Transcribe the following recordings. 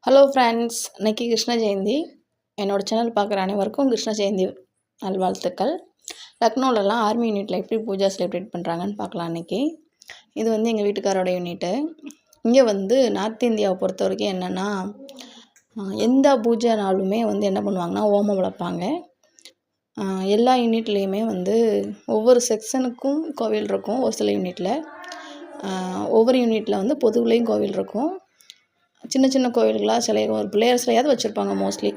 Hello friends, இன்னைக்கு கிருஷ்ண ஜெயந்தி. என்னோடய channel பார்க்குற அனைவருக்கும் கிருஷ்ண ஜெயந்தி நல்வாழ்த்துக்கள். லக்னோலலாம் ஆர்மி யூனிட்டில் எப்படி பூஜா செலிப்ரேட் பண்ணுறாங்கன்னு பார்க்கலாம் இன்றைக்கி. இது வந்து எங்கள் வீட்டுக்காரோட யூனிட்டு. இங்கே வந்து நார்த் இந்தியாவை பொறுத்த வரைக்கும் என்னென்னா, எந்த பூஜைனாலுமே வந்து என்ன பண்ணுவாங்கன்னா ஹோமம் வளர்ப்பாங்க. எல்லா யூனிட்லேயுமே வந்து ஒவ்வொரு செக்ஷனுக்கும் கோவில் இருக்கும். ஒரு சில யூனிட்டில் ஒவ்வொரு யூனிட்டில் வந்து பொதுவுலேயும் கோவில் இருக்கும். சின்ன சின்ன கோவில்களாக சிலை ஒரு பிள்ளையார் சிலையாவது வச்சுருப்பாங்க மோஸ்ட்லி.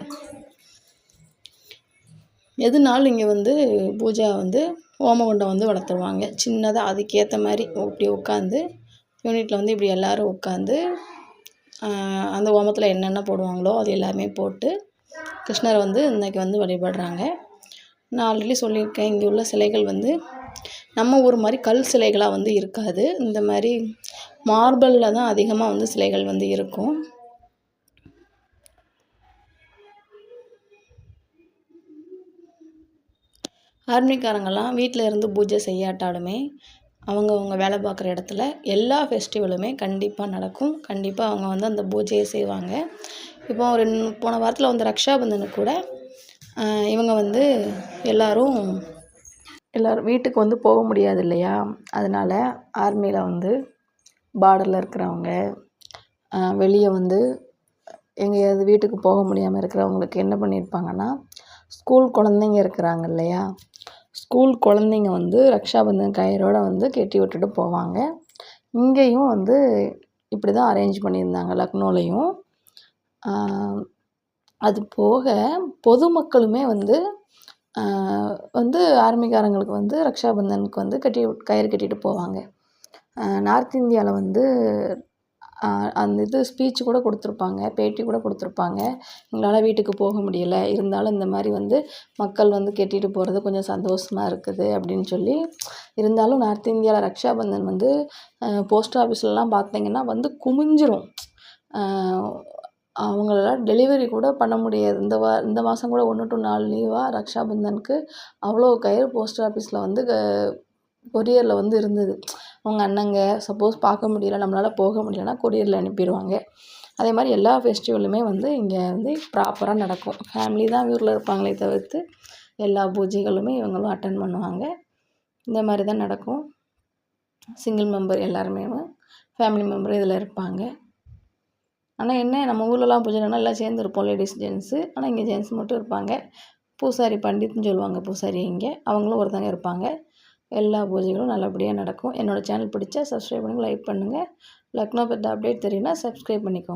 எதுனாலும் இங்கே வந்து பூஜா வந்து ஹோமகுண்டம் வந்து வளர்த்துருவாங்க. சின்னதாக அதுக்கேற்ற மாதிரி இப்படி உட்காந்து யூனிட்டில் வந்து இப்படி எல்லோரும் உட்காந்து அந்த ஹோமத்தில் என்னென்ன போடுவாங்களோ அது எல்லாமே போட்டு கிருஷ்ணரை வந்து இன்றைக்கி வந்து வழிபடுறாங்க. நான் ஆல்ரெடி சொல்லியிருக்கேன், இங்கே உள்ள சிலைகள் வந்து நம்ம ஊர் மாதிரி கல் சிலைகளாக வந்து இருக்காது. இந்த மாதிரி மார்பிளில் தான் அதிகமாக வந்து சிலைகள் வந்து இருக்கும். ஆர்மிக்காரங்கெல்லாம் வீட்டில் இருந்து பூஜை செய்யாட்டாலுமே அவங்க வேலை பார்க்குற இடத்துல எல்லா ஃபெஸ்டிவலுமே கண்டிப்பாக நடக்கும். கண்டிப்பாக அவங்க வந்து அந்த பூஜையை செய்வாங்க. இப்போ போன வாரத்தில் வந்து ரக்ஷாபந்தனுக்கு கூட இவங்க வந்து எல்லோரும் வீட்டுக்கு வந்து போக முடியாது இல்லையா, அதனால் ஆர்மியில் வந்து பார்டரில் இருக்கிறவங்க, வெளியே வந்து எங்கேயாவது வீட்டுக்கு போக முடியாமல் இருக்கிறவங்களுக்கு என்ன பண்ணியிருப்பாங்கன்னா, ஸ்கூல் குழந்தைங்க இருக்கிறாங்க இல்லையா, ஸ்கூல் குழந்தைங்க வந்து ரக்ஷாபந்தன் கயிறோடு வந்து கட்டி விட்டுட்டு போவாங்க. இங்கேயும் வந்து இப்படி தான் அரேஞ்ச் பண்ணியிருந்தாங்க லக்னோலையும். அது போக பொதுமக்களுமே வந்து ஆர்மிக்காரங்களுக்கு வந்து ரக்ஷாபந்தனுக்கு வந்து கயிறு கட்டிட்டு போவாங்க. நார்த் இந்தியாவில் வந்து அந்த ஸ்பீச் கூட கொடுத்துருப்பாங்க, பேட்டி கூட கொடுத்துருப்பாங்க. எங்களால் வீட்டுக்கு போக முடியலை, இருந்தாலும் இந்த மாதிரி வந்து மக்கள் வந்து கட்டிட்டு போகிறது கொஞ்சம் சந்தோஷமாக இருக்குது அப்படின்னு சொல்லி. இருந்தாலும் நார்த் இந்தியாவில் ரக்ஷாபந்தன் வந்து போஸ்ட் ஆஃபீஸ்லலாம் பார்த்தீங்கன்னா வந்து குமிஞ்சிரும். அவங்களால டெலிவரி கூட பண்ண முடியாது. இந்த மாதம் கூட 1 to 4 லீவாக ரக்ஷாபந்தனுக்கு அவ்வளோ கயிறு போஸ்ட் ஆஃபீஸில் வந்து கொரியரில் வந்து இருந்தது. அவங்க அண்ணங்க சப்போஸ் பார்க்க முடியல, நம்மளால் போக முடியலன்னா கொரியரில் அனுப்பிடுவாங்க. அதே மாதிரி எல்லா ஃபெஸ்டிவலுமே வந்து இங்கே வந்து ப்ராப்பராக நடக்கும். ஃபேமிலி தான் ஊரில் இருப்பாங்களே தவிர்த்து எல்லா பூஜைகளுமே இவங்களும் அட்டன் பண்ணுவாங்க. இந்த மாதிரி தான் நடக்கும். சிங்கிள் மெம்பர் எல்லாருமே ஃபேமிலி மெம்பர் இதில் இருப்பாங்க. ஆனால் என்ன, நம்ம ஊர்லலாம் பூஜைனா எல்லாம் சேர்ந்து இருப்போம், லேடிஸ் ஜென்ஸு. ஆனால் இங்கே ஜென்ஸ் மட்டும் இருப்பாங்க. பூசாரி பண்டித்னு சொல்லுவாங்க, பூசாரி இங்கே அவங்களும் ஒருத்தங்க இருப்பாங்க. எல்லா பூஜைகளும் நல்லபடியாக நடக்கும். என்னோடய சேனல் பிடிச்சா சப்ஸ்கிரைப் பண்ணுங்கள், லைக் பண்ணுங்கள். லக்னோ பற்றி அப்டேட் தெரியும்னா சப்ஸ்கிரைப் பண்ணிக்கோங்க.